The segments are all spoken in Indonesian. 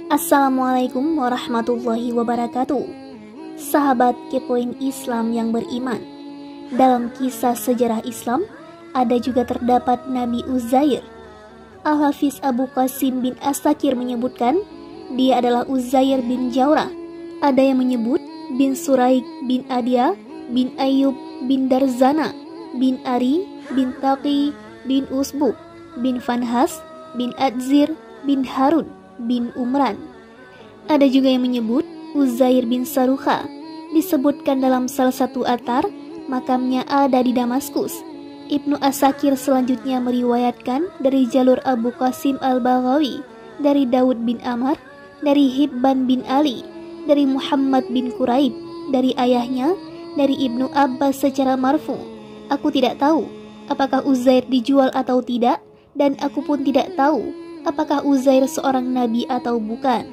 Assalamualaikum warahmatullahi wabarakatuh. Sahabat kepoin Islam yang beriman, dalam kisah sejarah Islam ada juga terdapat Nabi Uzair. Al-Hafiz Abu Qasim bin As-Sakir menyebutkan dia adalah Uzair bin Jaurah. Ada yang menyebut bin Suraik bin Adia bin Ayub bin Darzana bin Ari bin Taqi bin Usbuk bin Fanhas bin Adzir bin Harun bin Umran. Ada juga yang menyebut Uzair bin Saruha. Disebutkan dalam salah satu athar makamnya ada di Damaskus. Ibnu As-Sakir selanjutnya meriwayatkan dari jalur Abu Qasim al-Baghawi, dari Daud bin Amr, dari Hibban bin Ali, dari Muhammad bin Quraib, dari ayahnya, dari Ibnu Abbas secara marfu. Aku tidak tahu apakah Uzair dijual atau tidak, dan aku pun tidak tahu apakah Uzair seorang nabi atau bukan.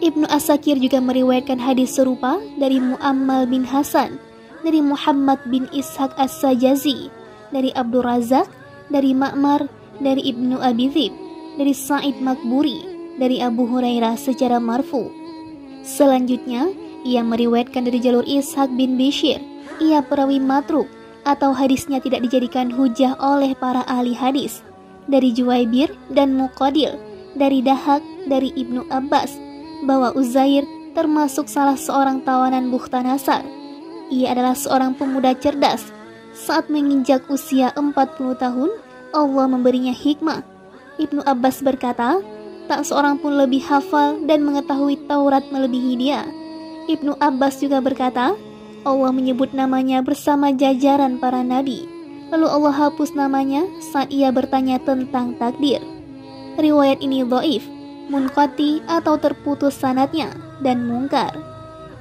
Ibnu As-Sakir juga meriwayatkan hadis serupa dari Muammal bin Hasan, dari Muhammad bin Ishaq As-Sajazi, dari Abdul Razak, dari Ma'mar, dari Ibnu Abi Dhib, dari Sa'id Makburi, dari Abu Hurairah secara marfu. Selanjutnya, ia meriwayatkan dari jalur Ishaq bin Bishir. Ia perawi matruk atau hadisnya tidak dijadikan hujah oleh para ahli hadis. Dari Juwaibir dan Muqadil, dari Dahak, dari Ibnu Abbas, bahwa Uzair termasuk salah seorang tawanan Bukhtanasar. Ia adalah seorang pemuda cerdas. Saat menginjak usia 40 tahun, Allah memberinya hikmah. Ibnu Abbas berkata, tak seorang pun lebih hafal dan mengetahui Taurat melebihi dia. Ibnu Abbas juga berkata, Allah menyebut namanya bersama jajaran para nabi. Lalu Allah hapus namanya saat ia bertanya tentang takdir. Riwayat ini dhaif, munqati atau terputus sanadnya, dan mungkar.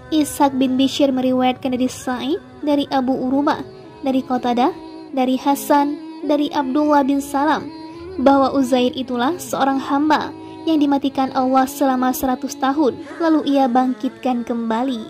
Ishaq bin Bishir meriwayatkan dari Sa'id, dari Abu Urubah, dari Qatadah, dari Hasan, dari Abdullah bin Salam, bahwa Uzair itulah seorang hamba yang dimatikan Allah selama 100 tahun, lalu ia bangkitkan kembali.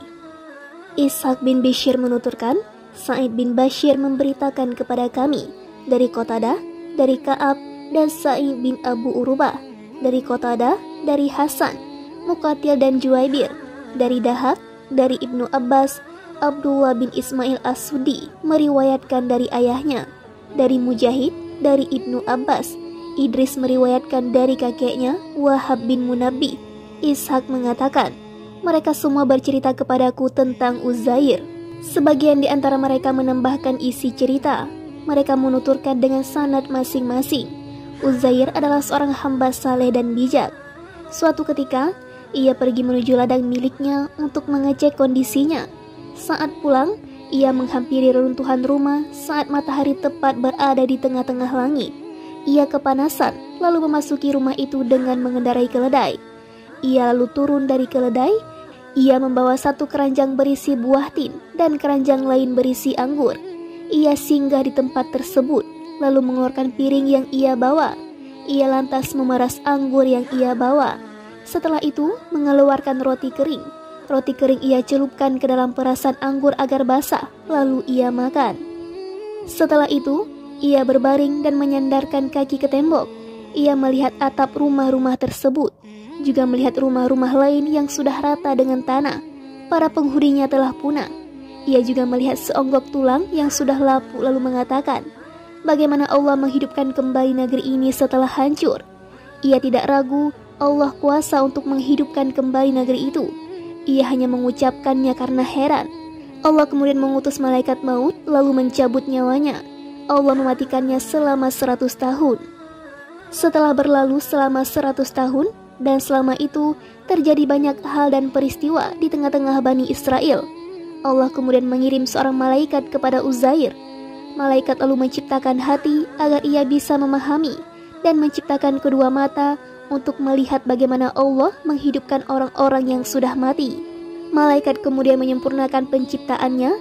Ishaq bin Bishir menuturkan, Sa'id bin Bashir memberitakan kepada kami dari Qatadah, dari Ka'ab, dan Sa'id bin Abu Urubah, dari Qatadah, dari Hasan, Muqatil dan Juwaibir, dari Dahak, dari Ibnu Abbas. Abdullah bin Ismail As-Sudi meriwayatkan dari ayahnya, dari Mujahid, dari Ibnu Abbas. Idris meriwayatkan dari kakeknya, Wahab bin Munabbi. Ishaq mengatakan, mereka semua bercerita kepadaku tentang Uzair. Sebagian di antara mereka menambahkan isi cerita. Mereka menuturkan dengan sanad masing-masing. Uzair adalah seorang hamba saleh dan bijak. Suatu ketika, ia pergi menuju ladang miliknya untuk mengecek kondisinya. Saat pulang, ia menghampiri reruntuhan rumah saat matahari tepat berada di tengah-tengah langit. Ia kepanasan, lalu memasuki rumah itu dengan mengendarai keledai. Ia lalu turun dari keledai. Ia membawa satu keranjang berisi buah tin dan keranjang lain berisi anggur. Ia singgah di tempat tersebut, lalu mengeluarkan piring yang ia bawa. Ia lantas memeras anggur yang ia bawa. Setelah itu, mengeluarkan roti kering. Roti kering ia celupkan ke dalam perasan anggur agar basah, lalu ia makan. Setelah itu, ia berbaring dan menyandarkan kaki ke tembok. Ia melihat atap rumah-rumah tersebut, juga melihat rumah-rumah lain yang sudah rata dengan tanah. Para penghuninya telah punah. Ia juga melihat seonggok tulang yang sudah lapuk, lalu mengatakan, bagaimana Allah menghidupkan kembali negeri ini setelah hancur. Ia tidak ragu, Allah kuasa untuk menghidupkan kembali negeri itu. Ia hanya mengucapkannya karena heran. Allah kemudian mengutus malaikat maut, lalu mencabut nyawanya. Allah mematikannya selama 100 tahun. Setelah berlalu selama 100 tahun, dan selama itu terjadi banyak hal dan peristiwa di tengah-tengah Bani Israel. Allah kemudian mengirim seorang malaikat kepada Uzair. Malaikat lalu menciptakan hati agar ia bisa memahami, dan menciptakan kedua mata untuk melihat bagaimana Allah menghidupkan orang-orang yang sudah mati. Malaikat kemudian menyempurnakan penciptaannya,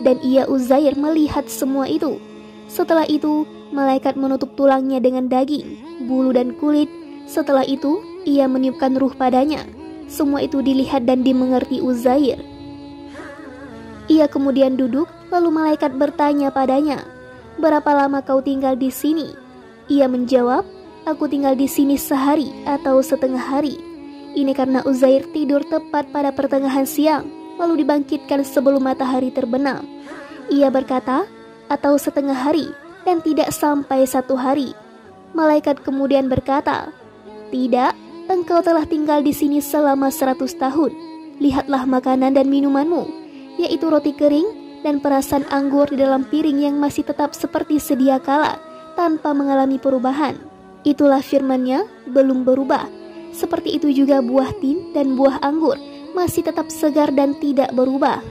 dan ia Uzair melihat semua itu. Setelah itu, malaikat menutup tulangnya dengan daging, bulu dan kulit. Setelah itu, ia meniupkan ruh padanya. Semua itu dilihat dan dimengerti Uzair. Ia kemudian duduk, lalu malaikat bertanya padanya, berapa lama kau tinggal di sini? Ia menjawab, Aku tinggal di sini sehari atau setengah hari. Ini karena Uzair tidur tepat pada pertengahan siang, lalu dibangkitkan sebelum matahari terbenam. Ia berkata, atau setengah hari, dan tidak sampai 1 hari. Malaikat kemudian berkata, tidak, engkau telah tinggal di sini selama 100 tahun. Lihatlah makanan dan minumanmu, yaitu roti kering dan perasan anggur di dalam piring yang masih tetap seperti sedia kala, tanpa mengalami perubahan. Itulah firman-Nya, belum berubah. Seperti itu juga buah tin dan buah anggur masih tetap segar dan tidak berubah.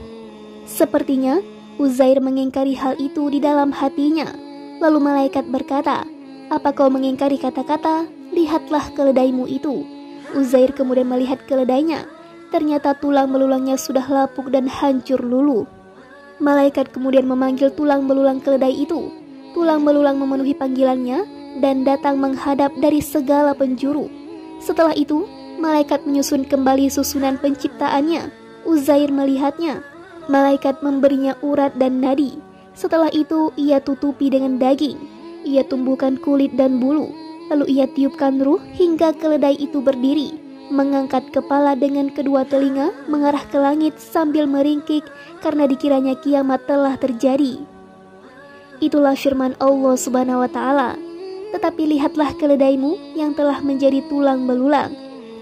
Sepertinya Uzair mengingkari hal itu di dalam hatinya. Lalu malaikat berkata, apa kau mengingkari kata-kata? Lihatlah keledaimu itu. Uzair kemudian melihat keledainya. Ternyata tulang belulangnya sudah lapuk dan hancur luluh. Malaikat kemudian memanggil tulang belulang keledai itu. Tulang belulang memenuhi panggilannya dan datang menghadap dari segala penjuru. Setelah itu, malaikat menyusun kembali susunan penciptaannya. Uzair melihatnya. Malaikat memberinya urat dan nadi. Setelah itu, ia tutupi dengan daging. Ia tumbuhkan kulit dan bulu. Lalu ia tiupkan ruh hingga keledai itu berdiri, mengangkat kepala dengan kedua telinga mengarah ke langit sambil meringkik karena dikiranya kiamat telah terjadi. Itulah firman Allah Subhanahu wa Ta'ala. Tetapi lihatlah keledaimu yang telah menjadi tulang belulang,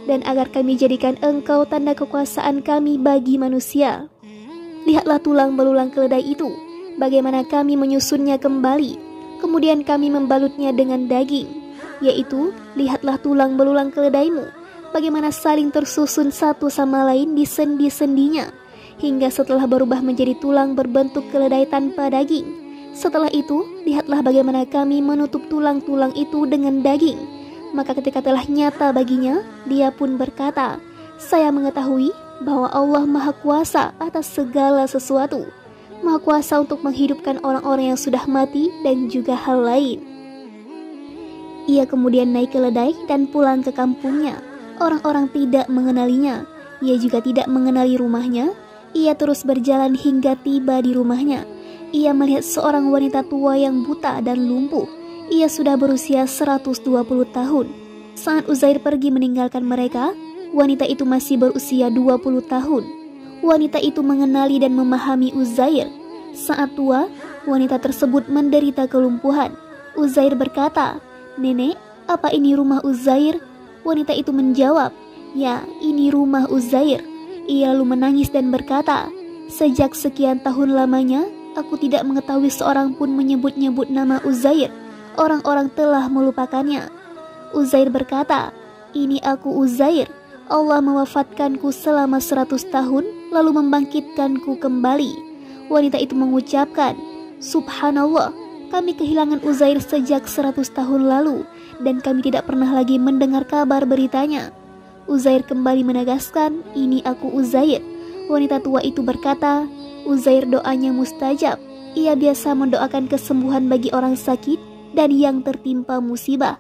dan agar kami jadikan engkau tanda kekuasaan kami bagi manusia. Lihatlah tulang belulang keledai itu, bagaimana kami menyusunnya kembali, kemudian kami membalutnya dengan daging, yaitu lihatlah tulang belulang keledaimu, bagaimana saling tersusun satu sama lain di sendi-sendinya, hingga setelah berubah menjadi tulang berbentuk keledai tanpa daging. Setelah itu, lihatlah bagaimana kami menutup tulang-tulang itu dengan daging. Maka ketika telah nyata baginya, dia pun berkata, saya mengetahui bahwa Allah Maha Kuasa atas segala sesuatu, Maha Kuasa untuk menghidupkan orang-orang yang sudah mati dan juga hal lain. Ia kemudian naik keledai dan pulang ke kampungnya. Orang-orang tidak mengenalinya. Ia juga tidak mengenali rumahnya. Ia terus berjalan hingga tiba di rumahnya. Ia melihat seorang wanita tua yang buta dan lumpuh. Ia sudah berusia 120 tahun. Saat Uzair pergi meninggalkan mereka, wanita itu masih berusia 20 tahun. Wanita itu mengenali dan memahami Uzair. Saat tua, wanita tersebut menderita kelumpuhan. Uzair berkata, nenek, apa ini rumah Uzair? Wanita itu menjawab, ya, ini rumah Uzair. Ia lalu menangis dan berkata, sejak sekian tahun lamanya, aku tidak mengetahui seorang pun menyebut-nyebut nama Uzair. Orang-orang telah melupakannya. Uzair berkata, ini aku Uzair. Allah mewafatkanku selama 100 tahun, lalu membangkitkanku kembali. Wanita itu mengucapkan, Subhanallah, kami kehilangan Uzair sejak 100 tahun lalu, dan kami tidak pernah lagi mendengar kabar beritanya. Uzair kembali menegaskan, ini aku Uzair. Wanita tua itu berkata, Uzair doanya mustajab. Ia biasa mendoakan kesembuhan bagi orang sakit dan yang tertimpa musibah.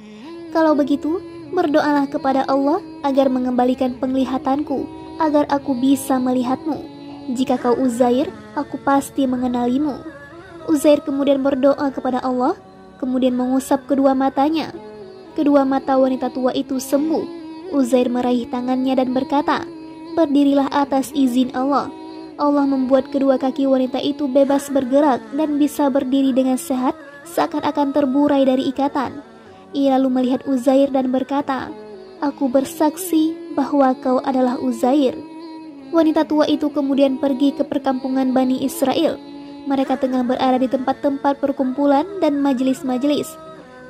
Kalau begitu, berdoalah kepada Allah agar mengembalikan penglihatanku, agar aku bisa melihatmu. Jika kau Uzair, aku pasti mengenalimu. Uzair kemudian berdoa kepada Allah, kemudian mengusap kedua matanya. Kedua mata wanita tua itu sembuh. Uzair meraih tangannya dan berkata, berdirilah atas izin Allah. Allah membuat kedua kaki wanita itu bebas bergerak dan bisa berdiri dengan sehat, seakan-akan terburai dari ikatan. Ia lalu melihat Uzair dan berkata, aku bersaksi bahwa kau adalah Uzair. Wanita tua itu kemudian pergi ke perkampungan Bani Israel. Mereka tengah berada di tempat-tempat perkumpulan dan majelis-majelis.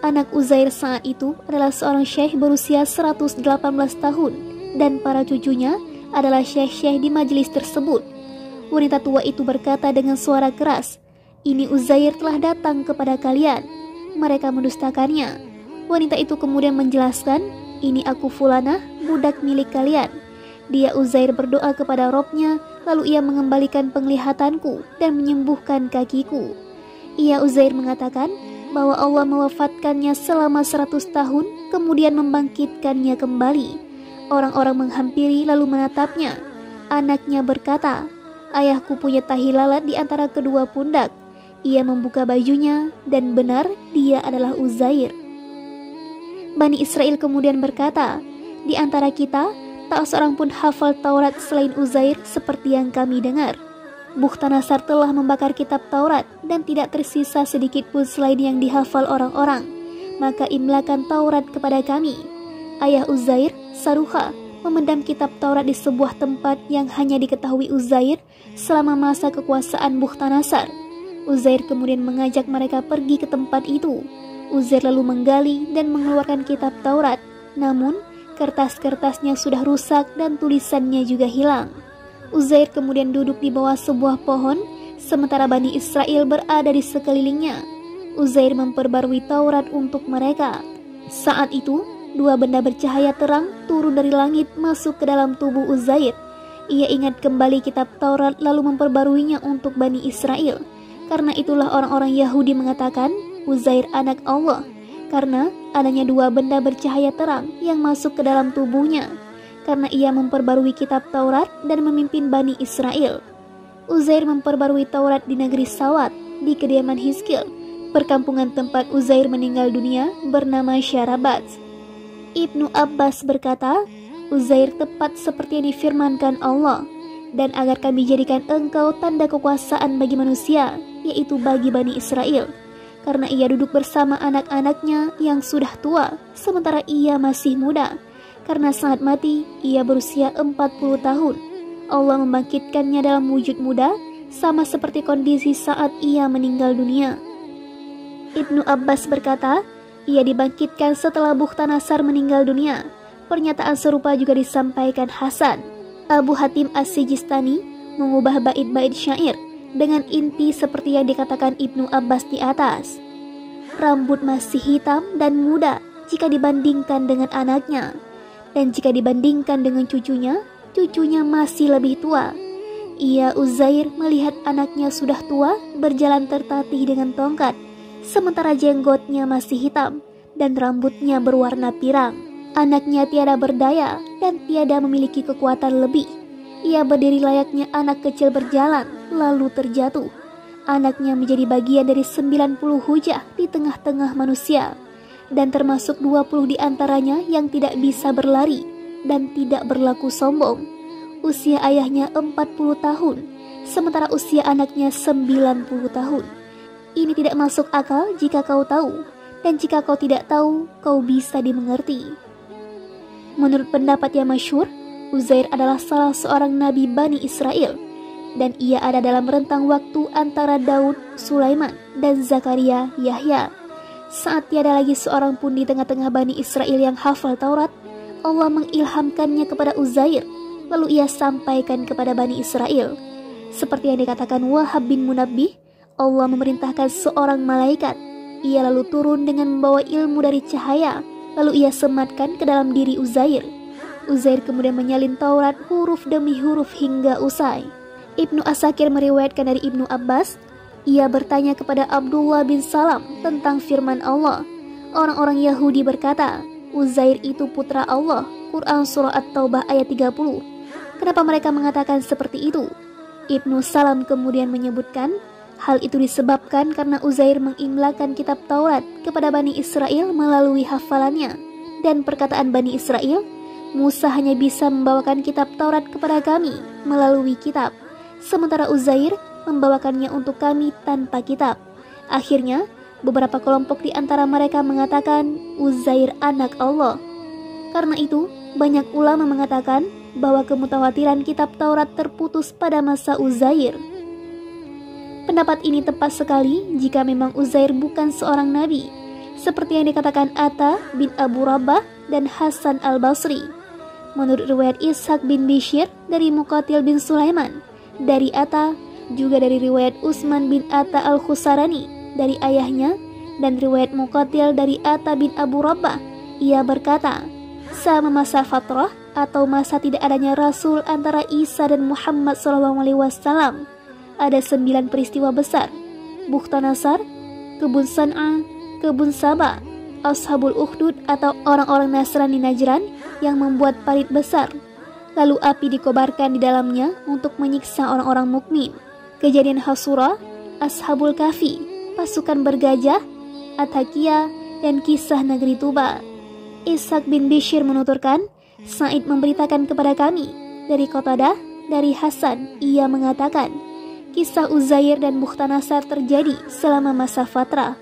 Anak Uzair saat itu adalah seorang syekh berusia 118 tahun, dan para cucunya adalah syekh-syekh di majelis tersebut. Wanita tua itu berkata dengan suara keras, ini Uzair telah datang kepada kalian. Mereka mendustakannya. Wanita itu kemudian menjelaskan, ini aku Fulanah, budak milik kalian. Dia Uzair berdoa kepada Robnya, lalu ia mengembalikan penglihatanku dan menyembuhkan kakiku. Ia Uzair mengatakan bahwa Allah mewafatkannya selama 100 tahun, kemudian membangkitkannya kembali. Orang-orang menghampiri lalu menatapnya. Anaknya berkata, ayahku punya tahi lalat di antara kedua pundak. Ia membuka bajunya dan benar dia adalah Uzair. Bani Israel kemudian berkata, "Di antara kita, tak seorang pun hafal Taurat selain Uzair seperti yang kami dengar. Bukhtanasar telah membakar kitab Taurat dan tidak tersisa sedikit pun selain yang dihafal orang-orang. Maka imlakan Taurat kepada kami." Ayah Uzair, Saruha, memendam kitab Taurat di sebuah tempat yang hanya diketahui Uzair selama masa kekuasaan Bukhtanasar. Uzair kemudian mengajak mereka pergi ke tempat itu. Uzair lalu menggali dan mengeluarkan kitab Taurat, namun kertas-kertasnya sudah rusak dan tulisannya juga hilang. Uzair kemudian duduk di bawah sebuah pohon, sementara Bani Israel berada di sekelilingnya. Uzair memperbarui Taurat untuk mereka. Saat itu, dua benda bercahaya terang turun dari langit masuk ke dalam tubuh Uzair. Ia ingat kembali kitab Taurat lalu memperbaruinya untuk Bani Israel. Karena itulah orang-orang Yahudi mengatakan Uzair anak Allah, karena adanya dua benda bercahaya terang yang masuk ke dalam tubuhnya, karena ia memperbarui kitab Taurat dan memimpin Bani Israel. Uzair memperbarui Taurat di negeri Sawat, di kediaman Hizkil, perkampungan tempat Uzair meninggal dunia bernama Syarabat. Ibnu Abbas berkata, Uzair tepat seperti yang difirmankan Allah, dan agar kami jadikan engkau tanda kekuasaan bagi manusia, yaitu bagi Bani Israel, karena ia duduk bersama anak-anaknya yang sudah tua, sementara ia masih muda. Karena saat mati, ia berusia 40 tahun. Allah membangkitkannya dalam wujud muda, sama seperti kondisi saat ia meninggal dunia. Ibnu Abbas berkata, ia dibangkitkan setelah Bukhtanasar meninggal dunia. Pernyataan serupa juga disampaikan Hasan. Abu Hatim As-Sijistani mengubah bait-bait syair dengan inti seperti yang dikatakan Ibnu Abbas di atas. Rambut masih hitam dan muda jika dibandingkan dengan anaknya, dan jika dibandingkan dengan cucunya, cucunya masih lebih tua. Ia Uzair melihat anaknya sudah tua berjalan tertatih dengan tongkat, sementara jenggotnya masih hitam dan rambutnya berwarna pirang. Anaknya tiada berdaya dan tiada memiliki kekuatan lebih. Ia berdiri layaknya anak kecil berjalan, lalu terjatuh. Anaknya menjadi bagian dari 90 hujah di tengah-tengah manusia, dan termasuk 20 di antaranya yang tidak bisa berlari dan tidak berlaku sombong. Usia ayahnya 40 tahun, sementara usia anaknya 90 tahun. Ini tidak masuk akal jika kau tahu, dan jika kau tidak tahu, kau bisa dimengerti. Menurut pendapat yang masyhur, Uzair adalah salah seorang nabi Bani Israel, dan ia ada dalam rentang waktu antara Daud, Sulaiman, dan Zakaria, Yahya. Saat tiada lagi seorang pun di tengah-tengah Bani Israel yang hafal Taurat, Allah mengilhamkannya kepada Uzair, lalu ia sampaikan kepada Bani Israel. Seperti yang dikatakan Wahab bin Munabbih, Allah memerintahkan seorang malaikat. Ia lalu turun dengan membawa ilmu dari cahaya, lalu ia sematkan ke dalam diri Uzair. Uzair kemudian menyalin Taurat huruf demi huruf hingga usai. Ibnu Asakir meriwayatkan dari Ibnu Abbas, ia bertanya kepada Abdullah bin Salam tentang firman Allah. Orang-orang Yahudi berkata, Uzair itu putra Allah. Quran Surah At-Taubah ayat 30. Kenapa mereka mengatakan seperti itu? Ibnu Salam kemudian menyebutkan, hal itu disebabkan karena Uzair mengimlakan kitab Taurat kepada Bani Israel melalui hafalannya. Dan perkataan Bani Israel, Musa hanya bisa membawakan kitab Taurat kepada kami melalui kitab, sementara Uzair membawakannya untuk kami tanpa kitab. Akhirnya, beberapa kelompok di antara mereka mengatakan Uzair anak Allah. Karena itu, banyak ulama mengatakan bahwa kemutawatiran kitab Taurat terputus pada masa Uzair. Pendapat ini tepat sekali jika memang Uzair bukan seorang nabi, seperti yang dikatakan Atta bin Abu Rabah dan Hasan al-Basri. Menurut riwayat Ishaq bin Bishir dari Muqatil bin Sulaiman, dari Atta, juga dari riwayat Utsman bin Atta al-Khusarani dari ayahnya, dan riwayat Muqatil dari Atta bin Abu Rabah, ia berkata, sama masa fatrah atau masa tidak adanya Rasul antara Isa dan Muhammad SAW, ada 9 peristiwa besar: Bukhtanasar, kebun San'a, kebun Saba, Ashabul Ukhdud atau orang-orang Nasrani Najran yang membuat parit besar, lalu api dikobarkan di dalamnya untuk menyiksa orang-orang mukmin. Kejadian Hasura, Ashabul Kahfi, pasukan bergajah, At-Hakiyah, dan kisah negeri Tuba. Ishaq bin Bishr menuturkan, Sa'id memberitakan kepada kami dari Qatadah, dari Hasan, ia mengatakan, kisah Uzair dan Bukhtanasar terjadi selama masa Fatrah.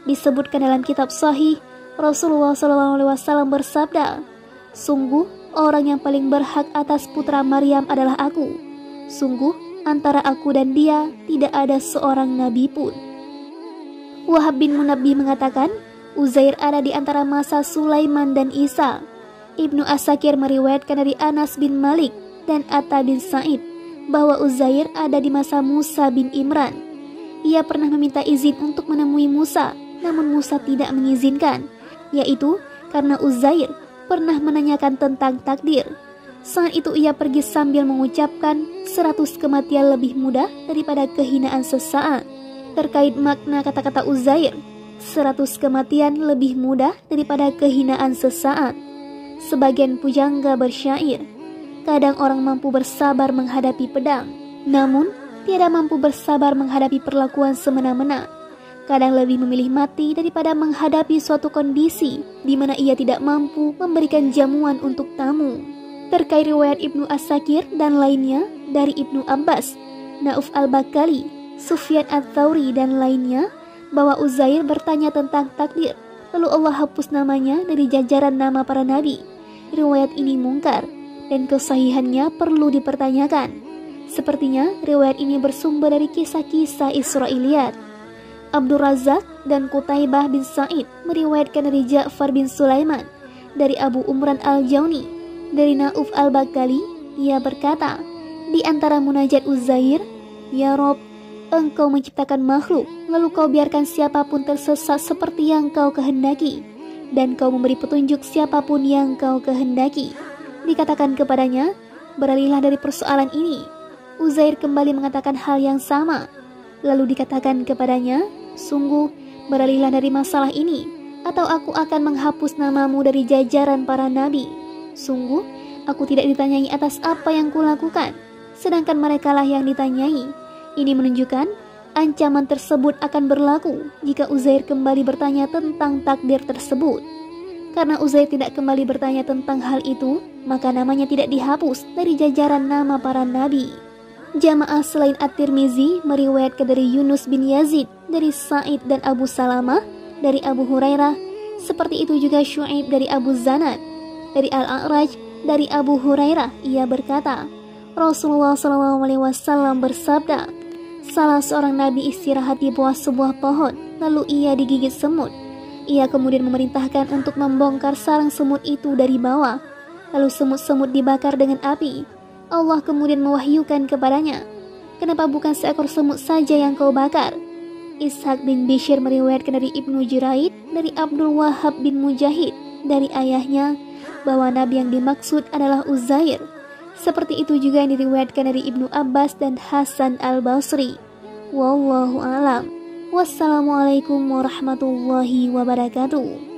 Disebutkan dalam kitab Sahih, Rasulullah SAW bersabda, sungguh orang yang paling berhak atas putra Maryam adalah aku. Sungguh antara aku dan dia tidak ada seorang nabi pun. Wahab bin Munabbih mengatakan, Uzair ada di antara masa Sulaiman dan Isa. Ibnu Asakir meriwayatkan dari Anas bin Malik dan Atta bin Sa'id bahwa Uzair ada di masa Musa bin Imran. Ia pernah meminta izin untuk menemui Musa, namun Musa tidak mengizinkan, yaitu karena Uzair pernah menanyakan tentang takdir. Saat itu ia pergi sambil mengucapkan 100 kematian lebih mudah daripada kehinaan sesaat. Terkait makna kata-kata Uzair, 100 kematian lebih mudah daripada kehinaan sesaat. Sebagian pujangga bersyair, kadang orang mampu bersabar menghadapi pedang, namun tiada mampu bersabar menghadapi perlakuan semena-mena. Kadang lebih memilih mati daripada menghadapi suatu kondisi di mana ia tidak mampu memberikan jamuan untuk tamu. Terkait riwayat Ibnu Asakir dan lainnya dari Ibnu Abbas, Nauf al-Bakali, Sufyan al-Thawri dan lainnya, bahwa Uzair bertanya tentang takdir, lalu Allah hapus namanya dari jajaran nama para nabi. Riwayat ini mungkar dan kesahihannya perlu dipertanyakan. Sepertinya riwayat ini bersumber dari kisah-kisah Israiliyat. Abdul Razak dan Qutaibah bin Sa'id meriwayatkan dari Ja'far bin Sulaiman, dari Abu Umran al-Jauni, dari Nauf al-Bakali, ia berkata, di antara munajat Uzair, ya Rob, engkau menciptakan makhluk, lalu kau biarkan siapapun tersesat seperti yang kau kehendaki, dan kau memberi petunjuk siapapun yang kau kehendaki. Dikatakan kepadanya, beralihlah dari persoalan ini. Uzair kembali mengatakan hal yang sama. Lalu dikatakan kepadanya, sungguh beralihlah dari masalah ini, atau aku akan menghapus namamu dari jajaran para nabi. Sungguh, aku tidak ditanyai atas apa yang kulakukan, sedangkan merekalah yang ditanyai. Ini menunjukkan ancaman tersebut akan berlaku jika Uzair kembali bertanya tentang takdir tersebut. Karena Uzair tidak kembali bertanya tentang hal itu, maka namanya tidak dihapus dari jajaran nama para nabi. Jamaah selain At-Tirmizi meriwayatkan dari Yunus bin Yazid, dari Sa'id dan Abu Salamah, dari Abu Hurairah. Seperti itu juga Syu'aib dari Abu Zanad, dari Al-A'raj, dari Abu Hurairah. Ia berkata, Rasulullah SAW bersabda, salah seorang nabi istirahat di bawah sebuah pohon, lalu ia digigit semut. Ia kemudian memerintahkan untuk membongkar sarang semut itu dari bawah, lalu semut-semut dibakar dengan api. Allah kemudian mewahyukan kepadanya, kenapa bukan seekor semut saja yang kau bakar? Ishaq bin Bishr meriwayatkan dari Ibnu Juraid, dari Abdul Wahab bin Mujahid, dari ayahnya, bahwa nabi yang dimaksud adalah Uzair. Seperti itu juga yang diriwayatkan dari Ibnu Abbas dan Hasan al-Basri. Wallahu alam. Wassalamualaikum warahmatullahi wabarakatuh.